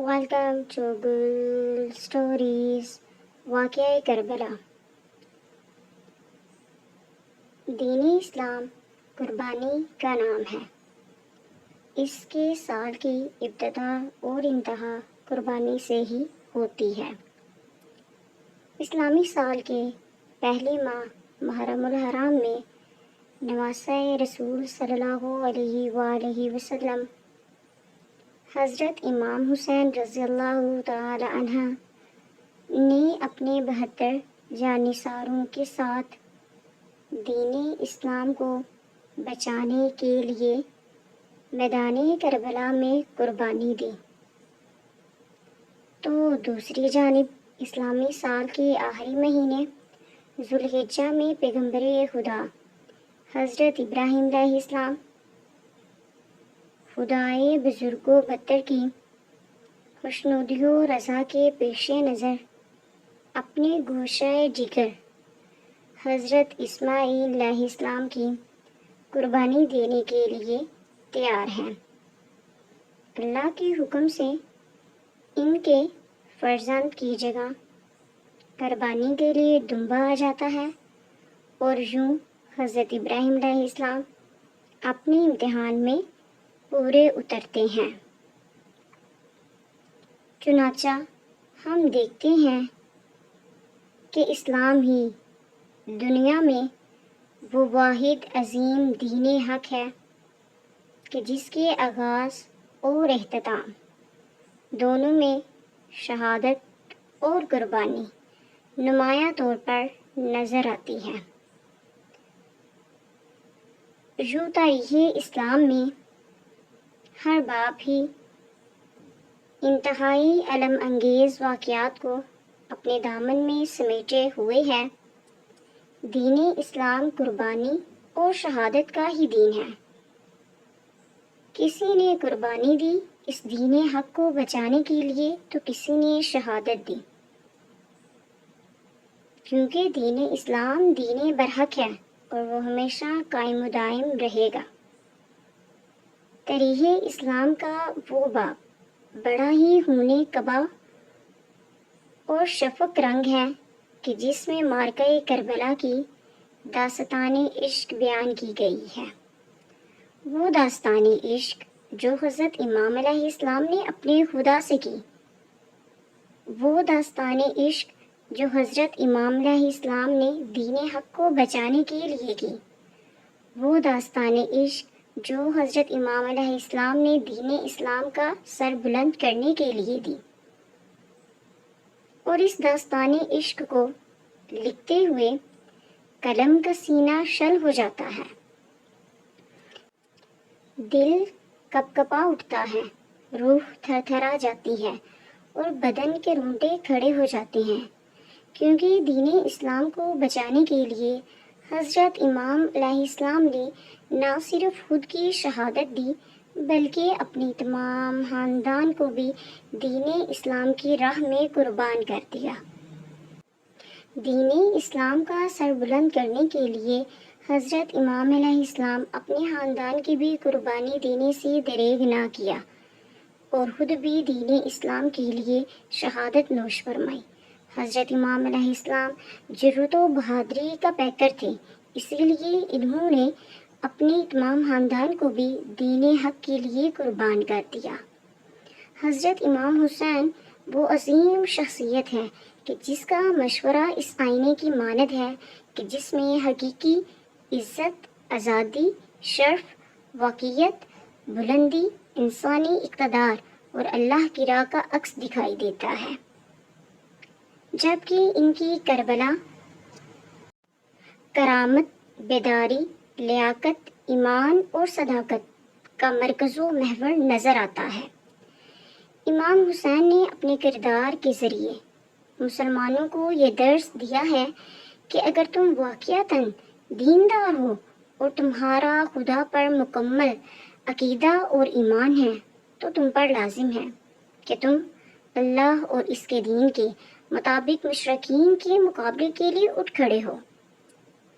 Welcome to Gul stories واقعہ کربلا۔ دین اسلام قربانی کا نام ہے۔ اس کے سال کی ابتدا اور انتہا قربانی سے ہی ہوتی ہے۔ اسلامی سال کے پہلے ماہ محرم الحرام میں نواسۂ رسول صلی اللہ علیہ وآلہ وسلم حضرت امام حسین رضی اللہ تعالی عنہ نے اپنے 72 جانثاروں کے ساتھ دین اسلام کو بچانے کے لیے میدان کربلا میں قربانی دی، تو دوسری جانب اسلامی سال کے آخری مہینے ذوالحجہ میں پیغمبر خدا حضرت ابراہیم علیہ السلام خدائے بزرگ و برتر کی خوشنودی و رضا کے پیش نظر اپنے گوشہ جگر حضرت اسماعیل علیہ السلام کی قربانی دینے کے لیے تیار ہیں۔ اللہ کے حکم سے ان کے فرزند کی جگہ قربانی کے لیے دمبا آ جاتا ہے، اور یوں حضرت ابراہیم علیہ السلام اپنے امتحان میں پورے اترتے ہیں۔ چنانچہ ہم دیکھتے ہیں کہ اسلام ہی دنیا میں وہ واحد عظیم دین حق ہے کہ جس کے آغاز اور اختتام دونوں میں شہادت اور قربانی نمایاں طور پر نظر آتی ہے۔ یوں تاریخ اسلام میں ہر باب ہی انتہائی علم انگیز واقعات کو اپنے دامن میں سمیٹے ہوئے ہے۔ دین اسلام قربانی اور شہادت کا ہی دین ہے۔ کسی نے قربانی دی اس دین حق کو بچانے کے لیے، تو کسی نے شہادت دی، کیونکہ دین اسلام دین برحق ہے اور وہ ہمیشہ قائم و دائم رہے گا۔ تاریخ اسلام کا وہ باب بڑا ہی خون کبا اور شفق رنگ ہے کہ جس میں معرکہ کربلا کی داستان عشق بیان کی گئی ہے۔ وہ داستان عشق جو حضرت امام علیہ السلام نے اپنے خدا سے کی، وہ داستان عشق جو حضرت امام علیہ السلام نے دین حق کو بچانے کے لیے کی، وہ داستان عشق جو حضرت امام علیہ السلام نے دین اسلام کا سر بلند کرنے کے لیے دی، اور اس داستان عشق کو لکھتے ہوئے قلم کا سینہ شل ہو جاتا ہے، دل کپ کپا اٹھتا ہے، روح تھر تھرا جاتی ہے اور بدن کے رونگٹے کھڑے ہو جاتے ہیں، کیونکہ دین اسلام کو بچانے کے لیے حضرت امام علیہ السلام نے نہ صرف خود کی شہادت دی بلکہ اپنی تمام خاندان کو بھی دین اسلام کی راہ میں قربان کر دیا۔ دین اسلام کا سر بلند کرنے کے لیے حضرت امام علیہ السلام اپنے خاندان کی بھی قربانی دینے سے دریغ نہ کیا، اور خود بھی دین اسلام کے لیے شہادت نوش فرمائی۔ حضرت امام علیہ السلام جرأت و بہادری کا پیکر تھے، اسی لیے انہوں نے اپنے تمام خاندان کو بھی دین حق کے لیے قربان کر دیا۔ حضرت امام حسین وہ عظیم شخصیت ہے کہ جس کا مشورہ اس آئینے کی مانند ہے کہ جس میں حقیقی عزت، آزادی، شرف، واقعیت، بلندی، انسانی اقتدار اور اللہ کی راہ کا عکس دکھائی دیتا ہے، جبکہ ان کی کربلا کرامت، بیداری، لیاقت، ایمان اور صداقت کا مرکز و محور نظر آتا ہے۔ امام حسین نے اپنے کردار کے ذریعے مسلمانوں کو یہ درس دیا ہے کہ اگر تم واقعتاً دیندار ہو اور تمہارا خدا پر مکمل عقیدہ اور ایمان ہے، تو تم پر لازم ہے کہ تم اللہ اور اس کے دین کے مطابق مشرکین کے مقابلے کے لیے اٹھ کھڑے ہو،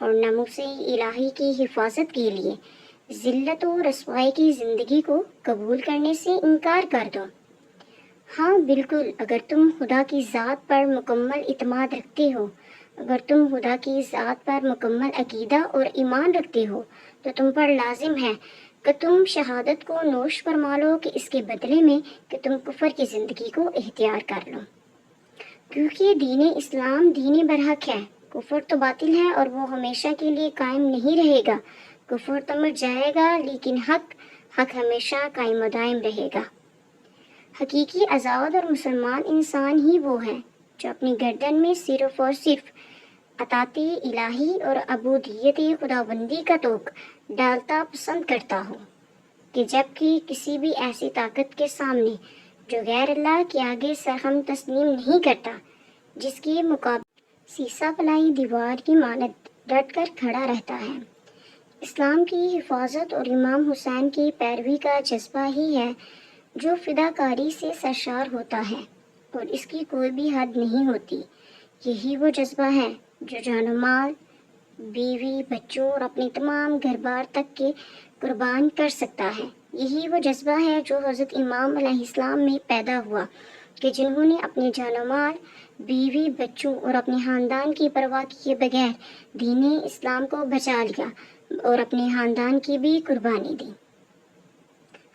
اور ناموس الہی کی حفاظت کے لیے ذلت و رسوائی کی زندگی کو قبول کرنے سے انکار کر دو۔ ہاں بالکل، اگر تم خدا کی ذات پر مکمل اعتماد رکھتے ہو، اگر تم خدا کی ذات پر مکمل عقیدہ اور ایمان رکھتے ہو تو تم پر لازم ہے کہ تم شہادت کو نوش فرما لو، کہ اس کے بدلے میں کہ تم کفر کی زندگی کو اختیار کر لو، کیونکہ دین اسلام دین برحق ہے، کفر تو باطل ہے اور وہ ہمیشہ کے لیے قائم نہیں رہے گا، کفر تو مٹ جائے گا لیکن حق ہمیشہ قائم و دائم رہے گا۔ حقیقی آزاد اور مسلمان انسان ہی وہ ہے جو اپنی گردن میں صرف اور صرف اطاعت الہی اور عبودیت خداوندی کا توق ڈالتا پسند کرتا ہو، کہ جبکہ کسی بھی ایسی طاقت کے سامنے جو غیر اللہ کے آگے سرخم تسلیم نہیں کرتا، جس کے مقابل سیسا پلائی دیوار کی مانند ڈٹ کر کھڑا رہتا ہے۔ اسلام کی حفاظت اور امام حسین کی پیروی کا جذبہ ہی ہے جو فداکاری سے سرشار ہوتا ہے اور اس کی کوئی بھی حد نہیں ہوتی۔ یہی وہ جذبہ ہے جو جان و مال، بیوی، بچوں اور اپنے تمام گھر بار تک کے قربان کر سکتا ہے۔ یہی وہ جذبہ ہے جو حضرت امام علیہ السلام میں پیدا ہوا، کہ جنہوں نے اپنے جان و مال، بیوی، بچوں اور اپنے خاندان کی پرواہ کیے بغیر دین اسلام کو بچا لیا اور اپنے خاندان کی بھی قربانی دی۔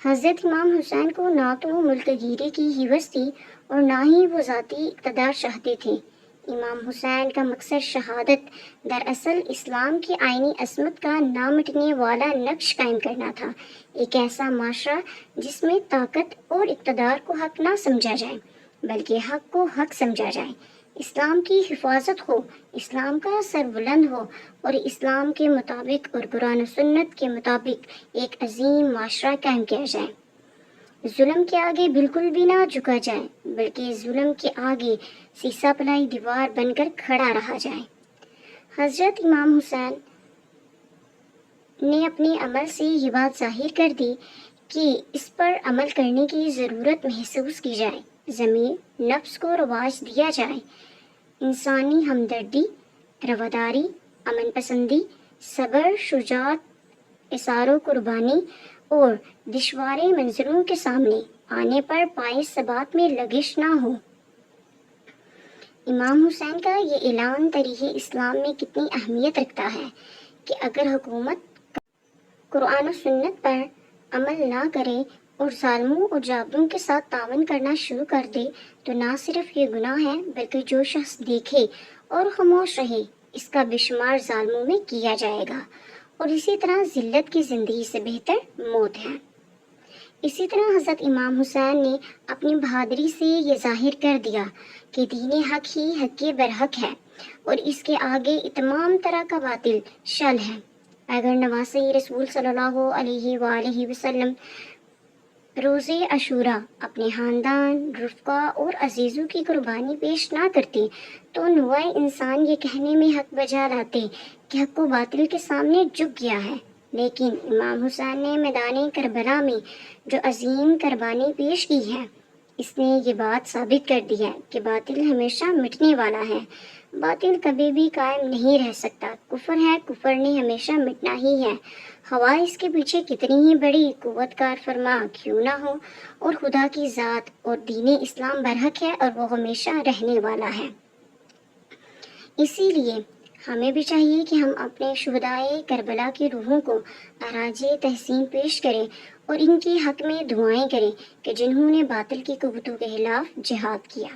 حضرت امام حسین کو نہ تو ملک گیری کی ہوس تھی اور نہ ہی وہ ذاتی اقتدار چاہتے تھے۔ امام حسین کا مقصد شہادت دراصل اسلام کی آئینی عصمت کا نہ مٹنے والا نقش قائم کرنا تھا، ایک ایسا معاشرہ جس میں طاقت اور اقتدار کو حق نہ سمجھا جائے بلکہ حق کو حق سمجھا جائے، اسلام کی حفاظت ہو، اسلام کا سر بلند ہو اور اسلام کے مطابق اور قرآن و سنت کے مطابق ایک عظیم معاشرہ قائم کیا جائے، ظلم کے آگے بالکل بھی نہ جھکا جائے بلکہ ظلم کے آگے سیسا پلائی دیوار بن کر کھڑا رہا جائے۔ حضرت امام حسین نے اپنے عمل سے یہ بات ظاہر کر دی کہ اس پر عمل کرنے کی ضرورت محسوس کی جائے، ضمیر نفس کو رواج دیا جائے، انسانی ہمدردی، رواداری، امن پسندی، صبر، شجاعت، اثار و قربانی اور دشوار منظروں کے سامنے آنے پر پائے ثبات میں لگش نہ ہو۔ امام حسین کا یہ اعلان تاریخ اسلام میں کتنی اہمیت رکھتا ہے کہ اگر حکومت قرآن و سنت پر عمل نہ کرے اور ظالموں اور جابروں کے ساتھ تعاون کرنا شروع کر دے تو نہ صرف یہ گناہ ہے بلکہ جو شخص دیکھے اور خاموش رہے اس کا بے شمار ظالموں میں کیا جائے گا، اور اسی طرح ذلت کی زندگی سے بہتر موت ہے۔ اسی طرح حضرت امام حسین نے اپنی بہادری سے یہ ظاہر کر دیا کہ دین حق ہی حق برحق ہے اور اس کے آگے تمام طرح کا باطل شل ہے۔ اگر نواسہ رسول صلی اللہ علیہ وآلہ وسلم روز عاشوراء اپنے خاندان، رفقا اور عزیزوں کی قربانی پیش نہ کرتے تو نوع انسان یہ کہنے میں حق بجا لاتے کہ حق و باطل کے سامنے جھک گیا ہے، لیکن امام حسین نے میدان کربلا میں جو عظیم قربانی پیش کی ہے، اس نے یہ بات ثابت کر دی ہے کہ باطل ہمیشہ مٹنے والا ہے، باطل کبھی بھی قائم نہیں رہ سکتا، کفر ہے، کفر نے ہمیشہ مٹنا ہی ہے، خواہ اس کے پیچھے کتنی ہی بڑی قوت کار فرما کیوں نہ ہو، اور خدا کی ذات اور دین اسلام برحق ہے اور وہ ہمیشہ رہنے والا ہے۔ اسی لیے ہمیں بھی چاہیے کہ ہم اپنے شہدائے کربلا کی روحوں کو خراج تحسین پیش کریں اور ان کے حق میں دعائیں کریں کہ جنہوں نے باطل کی قوتوں کے خلاف جہاد کیا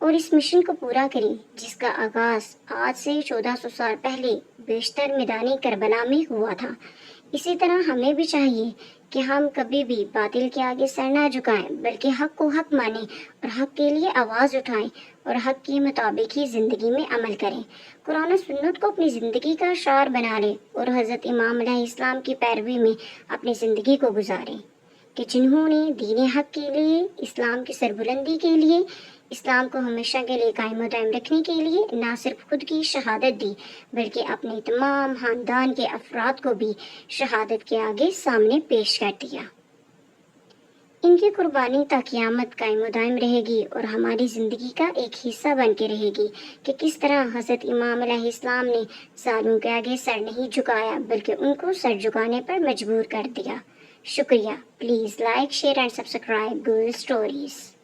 اور اس مشن کو پورا کریں جس کا آغاز آج سے 1400 سال پہلے بیشتر میدان کربلا میں ہوا تھا۔ اسی طرح ہمیں بھی چاہیے کہ ہم کبھی بھی باطل کے آگے سر نہ جھکائیں بلکہ حق کو حق مانیں اور حق کے لیے آواز اٹھائیں اور حق کے مطابق ہی زندگی میں عمل کریں، قرآن و سنت کو اپنی زندگی کا شعار بنا لیں اور حضرت امام علیہ السلام کی پیروی میں اپنی زندگی کو گزاریں، کہ جنہوں نے دین حق کے لیے، اسلام کی سربلندی کے لیے، اسلام کو ہمیشہ کے لیے قائم و دائم رکھنے کے لیے نہ صرف خود کی شہادت دی بلکہ اپنے تمام خاندان کے افراد کو بھی شہادت کے آگے سامنے پیش کر دیا۔ ان کی قربانی تا قیامت قائم و دائم رہے گی اور ہماری زندگی کا ایک حصہ بن کے رہے گی کہ کس طرح حضرت امام علیہ السلام نے ظالموں کے آگے سر نہیں جھکایا بلکہ ان کو سر جھکانے پر مجبور کر دیا۔ شکریہ. Please like share and subscribe goal stories.